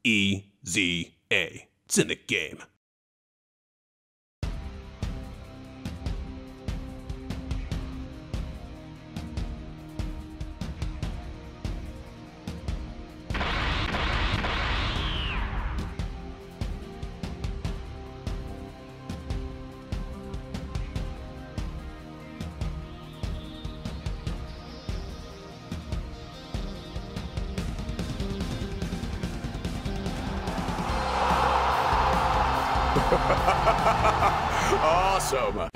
EZA. It's in the game. Awesome!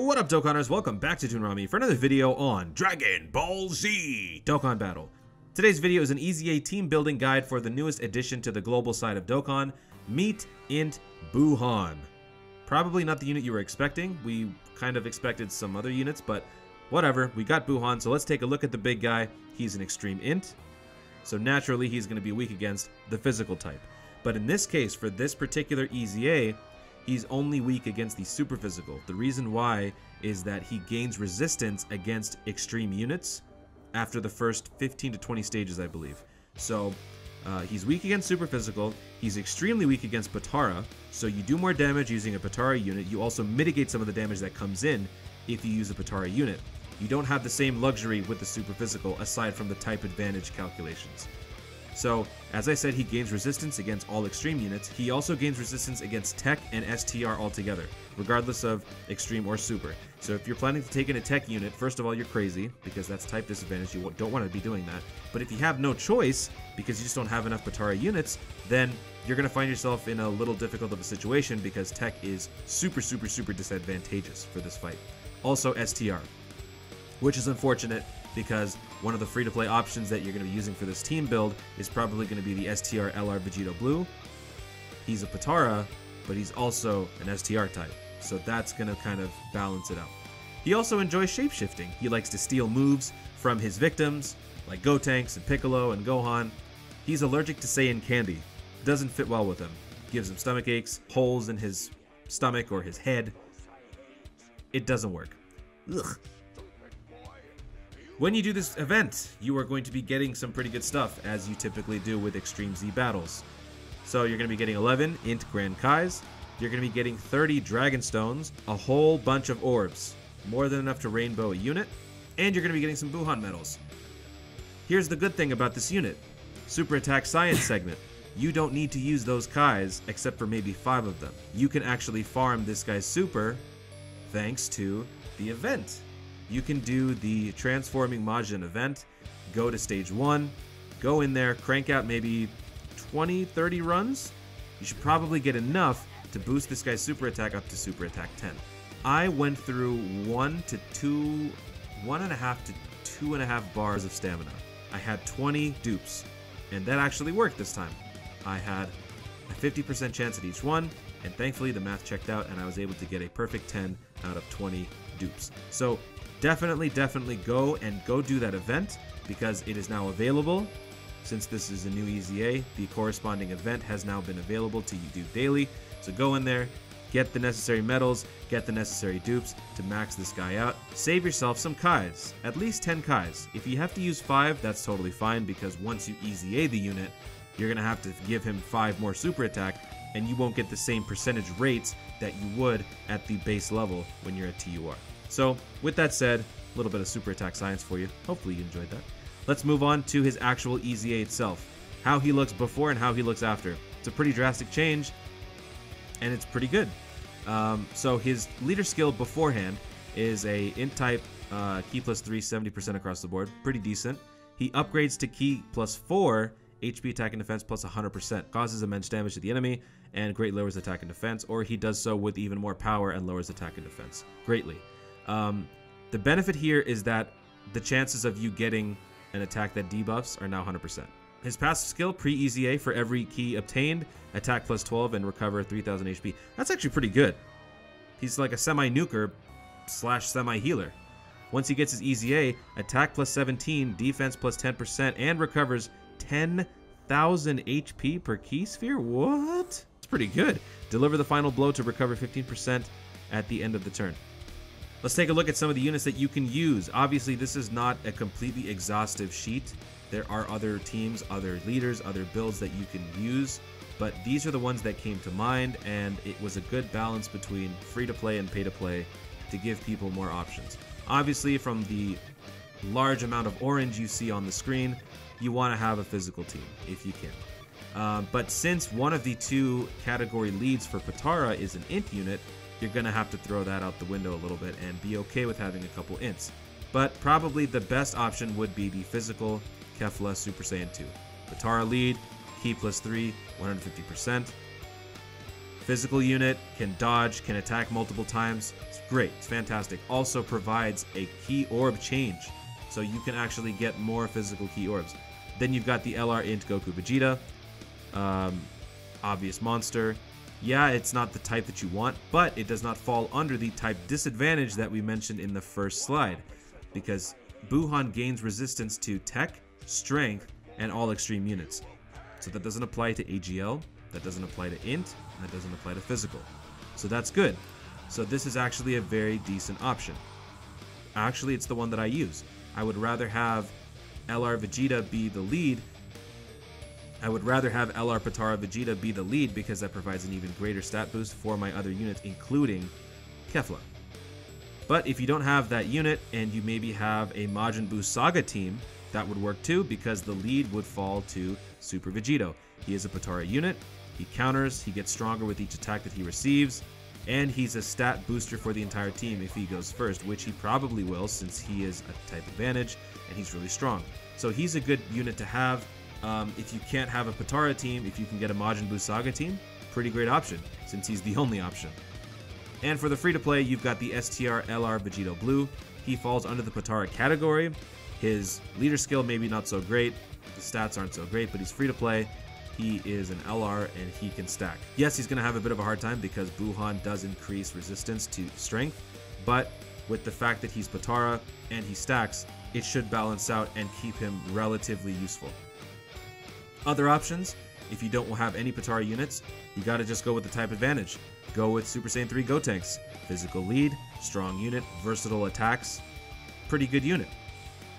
What up, Dokkaners? Welcome back to Toonami for another video on Dragon Ball Z Dokkan Battle. Today's video is an EZA team building guide for the newest addition to the global side of Dokkan, Meet Int Buuhan. Probably not the unit you were expecting. We kind of expected some other units, but whatever. We got Buuhan, so let's take a look at the big guy. He's an extreme int, so naturally he's going to be weak against the physical type. But in this case, for this particular EZA, he's only weak against the super physical. The reason why is that he gains resistance against extreme units after the first 15 to 20 stages, I believe. So he's weak against super physical. He's extremely weak against potara. So you do more damage using a potara unit. You also mitigate some of the damage that comes in if you use a potara unit. You don't have the same luxury with the super physical aside from the type advantage calculations. So, as I said, he gains resistance against all extreme units. He also gains resistance against tech and STR altogether, regardless of extreme or super. So if you're planning to take in a tech unit, first of all, you're crazy, because that's type disadvantage. You don't want to be doing that. But if you have no choice, because you just don't have enough potara units, then you're going to find yourself in a little difficult of a situation, because tech is super disadvantageous for this fight. Also STR, which is unfortunate because one of the free-to-play options that you're going to be using for this team build is probably going to be the STR LR Vegito Blue. He's a potara, but he's also an STR type, so that's going to kind of balance it out. He also enjoys shapeshifting. He likes to steal moves from his victims, like Gotenks and Piccolo and Gohan. He's allergic to Saiyan candy. Doesn't fit well with him. Gives him stomach aches, holes in his stomach or his head. It doesn't work. Ugh. When you do this event, you are going to be getting some pretty good stuff, as you typically do with Extreme Z battles. So you're going to be getting 11 Int Grand Kais, you're going to be getting 30 Dragon Stones, a whole bunch of orbs, more than enough to rainbow a unit, and you're going to be getting some Buuhan medals. Here's the good thing about this unit. Super Attack Science segment. You don't need to use those Kais, except for maybe 5 of them. You can actually farm this guy's super, thanks to the event. You can do the Transforming Majin event, go to stage 1, go in there, crank out maybe 20, 30 runs. You should probably get enough to boost this guy's super attack up to super attack 10. I went through 1.5 to 2.5 bars of stamina. I had 20 dupes, and that actually worked this time. I had a 50% chance at each one, and thankfully the math checked out and I was able to get a perfect 10 out of 20 dupes. So definitely go do that event, because it is now available. Since this is a new EZA, the corresponding event has now been available to you do daily. So go in there, get the necessary medals, get the necessary dupes to max this guy out. Save yourself some Kais, at least 10 Kais. If you have to use 5, that's totally fine, because once you EZA the unit, you're going to have to give him 5 more super attack, and you won't get the same percentage rates that you would at the base level when you're at TUR. So, with that said, a little bit of super attack science for you. Hopefully you enjoyed that. Let's move on to his actual EZA itself. How he looks before and how he looks after. It's a pretty drastic change, and it's pretty good. So his leader skill beforehand is a int type key +3, 70% across the board. Pretty decent. He upgrades to key +4, HP attack and defense plus 100%. Causes immense damage to the enemy and greatly lowers attack and defense, or he does so with even more power and lowers attack and defense greatly. The benefit here is that the chances of you getting an attack that debuffs are now 100%. His passive skill, pre-EZA, for every key obtained, attack +12 and recover 3000 HP. That's actually pretty good. He's like a semi-nuker / semi-healer. Once he gets his EZA, attack +17, defense +10%, and recovers 10,000 HP per key sphere? What? That's pretty good. Deliver the final blow to recover 15% at the end of the turn. Let's take a look at some of the units that you can use. Obviously, this is not a completely exhaustive sheet. There are other teams, other leaders, other builds that you can use, but these are the ones that came to mind, and it was a good balance between free-to-play and pay-to-play to give people more options. Obviously, from the large amount of orange you see on the screen, you want to have a physical team, if you can. But since one of the two category leads for Potara is an int unit, you're going to have to throw that out the window a little bit and be okay with having a couple ints. But probably the best option would be the physical Kefla Super Saiyan 2. Potara lead, Ki +3, 150%. Physical unit, can dodge, can attack multiple times. It's great, it's fantastic. Also provides a key orb change, so you can actually get more physical key orbs. Then you've got the LR int Goku Vegeta. Obvious monster. Yeah, it's not the type that you want, but it does not fall under the type disadvantage that we mentioned in the first slide, because Buuhan gains resistance to tech, strength, and all extreme units. So that doesn't apply to AGL, that doesn't apply to int, and that doesn't apply to physical. So that's good. So this is actually a very decent option. Actually, it's the one that I use. I would rather have LR Vegeta be the lead. I would rather have LR Potara Vegeta be the lead because that provides an even greater stat boost for my other units, including Kefla. But if you don't have that unit and you maybe have a Majin Buu Saga team, that would work too, because the lead would fall to Super Vegito. He is a Potara unit, he counters, he gets stronger with each attack that he receives, and he's a stat booster for the entire team if he goes first, which he probably will since he is a type advantage and he's really strong. So he's a good unit to have. If you can't have a Potara team, if you can get a Majin Buu Saga team, pretty great option, since he's the only option. And for the free-to-play, you've got the STR LR Vegito Blue. He falls under the Potara category. His leader skill maybe not so great, the stats aren't so great, but he's free-to-play. He is an LR and he can stack. Yes, he's going to have a bit of a hard time because Buuhan does increase resistance to strength, but with the fact that he's Potara and he stacks, it should balance out and keep him relatively useful. Other options, if you don't have any Potara units, you gotta just go with the type advantage. Go with Super Saiyan 3 Gotenks. Physical lead, strong unit, versatile attacks, pretty good unit.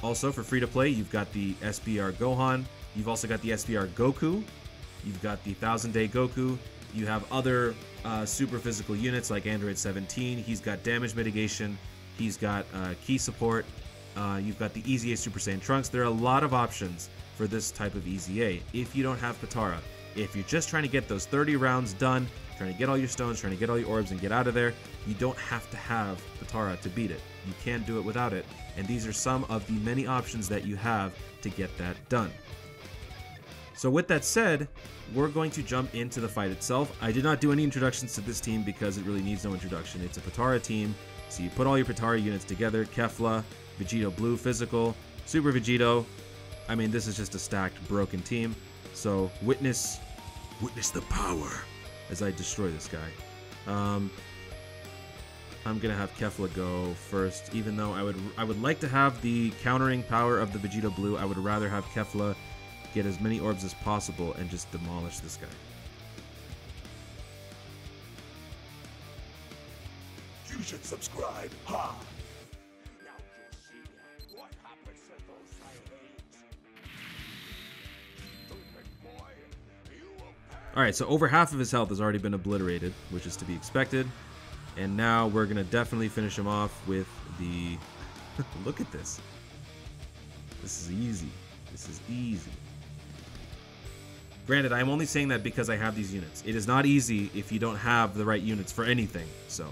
Also for free to play, you've got the SBR Gohan, you've also got the SBR Goku, you've got the 1000-Day Goku, you have other super physical units like Android 17, he's got damage mitigation, he's got key support, you've got the EZA Super Saiyan Trunks. There are a lot of options for this type of EZA if you don't have Potara. If you're just trying to get those 30 rounds done, trying to get all your stones, trying to get all your orbs and get out of there, you don't have to have Potara to beat it. You can do it without it, and these are some of the many options that you have to get that done. So with that said, we're going to jump into the fight itself. I did not do any introductions to this team because it really needs no introduction. It's a Potara team, so you put all your Potara units together, Kefla, Vegito Blue Physical, Super Vegito. I mean, this is just a stacked, broken team. So witness the power as I destroy this guy. I'm gonna have Kefla go first, even though I would like to have the countering power of the Vegito Blue. I would rather have Kefla get as many orbs as possible and just demolish this guy. You should subscribe, ha! Alright, so over half of his health has already been obliterated, which is to be expected. And now we're going to definitely finish him off with the... Look at this. This is easy. This is easy. Granted, I'm only saying that because I have these units. It is not easy if you don't have the right units for anything. So,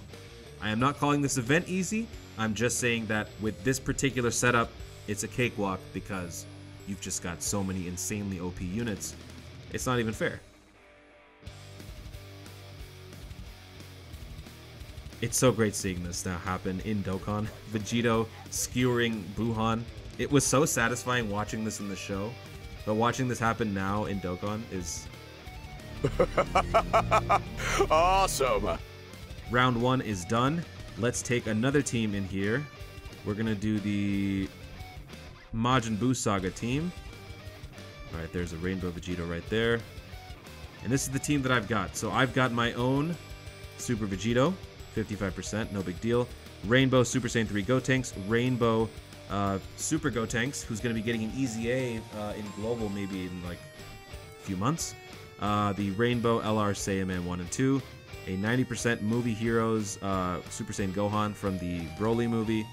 I am not calling this event easy. I'm just saying that with this particular setup, it's a cakewalk because you've just got so many insanely OP units. It's not even fair. It's so great seeing this now happen in Dokkan. Vegito skewering Buuhan. It was so satisfying watching this in the show, but watching this happen now in Dokkan is... Awesome! Round 1 is done. Let's take another team in here. We're gonna do the Majin Buu Saga team. Alright, there's a Rainbow Vegito right there. And this is the team that I've got. So I've got my own Super Vegito. 55%, no big deal. Rainbow Super Saiyan 3 Gotenks, Rainbow Super Gotenks, who's going to be getting an EZA in global maybe in like a few months. The Rainbow LR Saiyaman 1 and 2, a 90% movie heroes Super Saiyan Gohan from the Broly movie,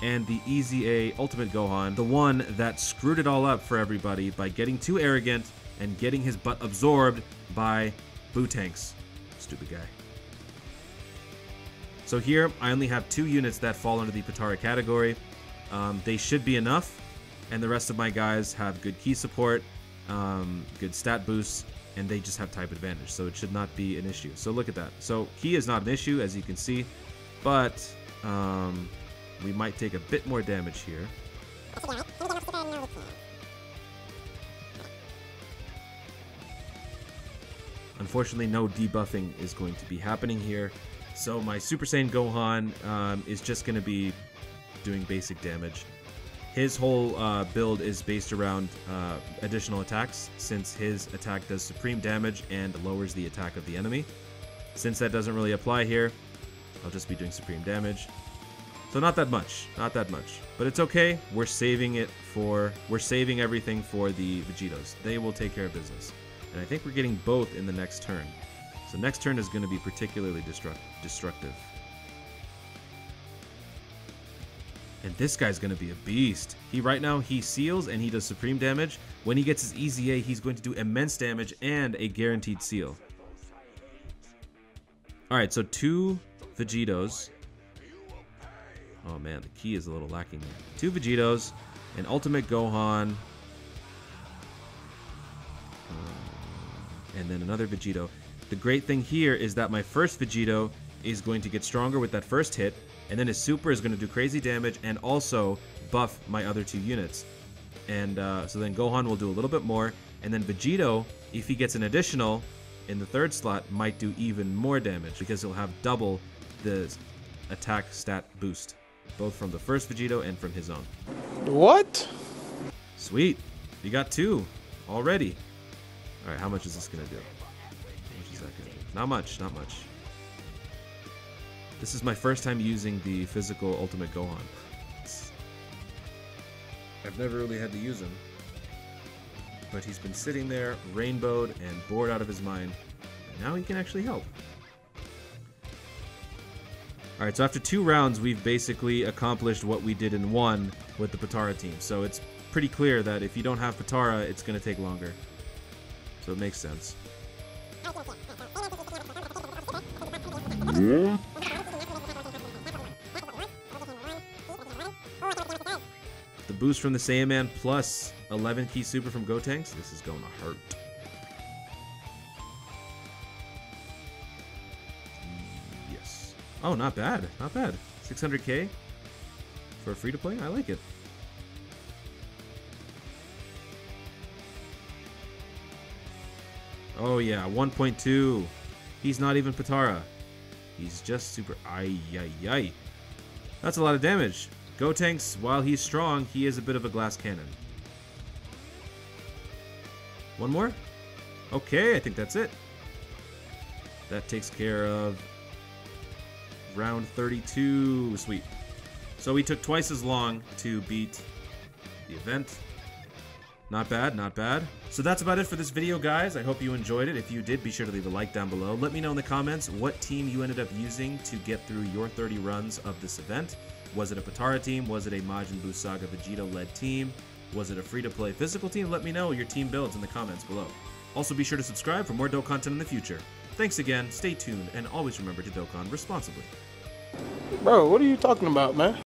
and the EZA Ultimate Gohan, the one that screwed it all up for everybody by getting too arrogant and getting his butt absorbed by Bootanks. Stupid guy. So here, I only have 2 units that fall under the Potara category. They should be enough, and the rest of my guys have good key support, good stat boosts, and they just have type advantage, so it should not be an issue. So look at that. So key is not an issue, as you can see, but we might take a bit more damage here. Unfortunately, no debuffing is going to be happening here. So my Super Saiyan Gohan is just going to be doing basic damage. His whole build is based around additional attacks, since his attack does supreme damage and lowers the attack of the enemy. Since that doesn't really apply here, I'll just be doing supreme damage. So not that much, but it's okay. We're saving everything for the Vegitos. They will take care of business. And I think we're getting both in the next turn. So next turn is going to be particularly destructive. And this guy's going to be a beast. Right now, he seals and he does supreme damage. When he gets his EZA, he's going to do immense damage and a guaranteed seal. Alright, so 2 Vegitos. Oh man, the key is a little lacking there. 2 Vegitos, an Ultimate Gohan, and then another Vegito. The great thing here is that my first Vegito is going to get stronger with that first hit, and then his super is going to do crazy damage and also buff my other 2 units. And so then Gohan will do a little bit more, and then Vegito, if he gets an additional in the 3rd slot, might do even more damage because he'll have double the attack stat boost, both from the first Vegito and from his own. What? Sweet. You got 2 already. Alright, how much is this going to do? How much is that going to do? Not much, not much. This is my first time using the physical Ultimate Gohan. I've never really had to use him. But he's been sitting there, rainbowed, and bored out of his mind. And now he can actually help. Alright, so after 2 rounds, we've basically accomplished what we did in 1 with the Potara team. So it's pretty clear that if you don't have Potara, it's going to take longer. So it makes sense. Yeah. The boost from the Saiyaman plus 11 key super from Gotenks. This is going to hurt. Yes. Oh, not bad. Not bad. 600k for a free-to-play. I like it. Oh yeah, 1.2. He's not even Potara. He's just super. Ay, ay, ay. That's a lot of damage. Gotenks, while he's strong, he is a bit of a glass cannon. One more? Okay, I think that's it. That takes care of round 32. Sweet. So we took twice as long to beat the event. Not bad, not bad. So that's about it for this video, guys. I hope you enjoyed it. If you did, be sure to leave a like down below. Let me know in the comments what team you ended up using to get through your 30 runs of this event. Was it a Potara team? Was it a Majin Buu Saga Vegito-led team? Was it a free-to-play physical team? Let me know your team builds in the comments below. Also, be sure to subscribe for more Dokkan content in the future. Thanks again, stay tuned, and always remember to Dokkan responsibly. Bro, what are you talking about, man?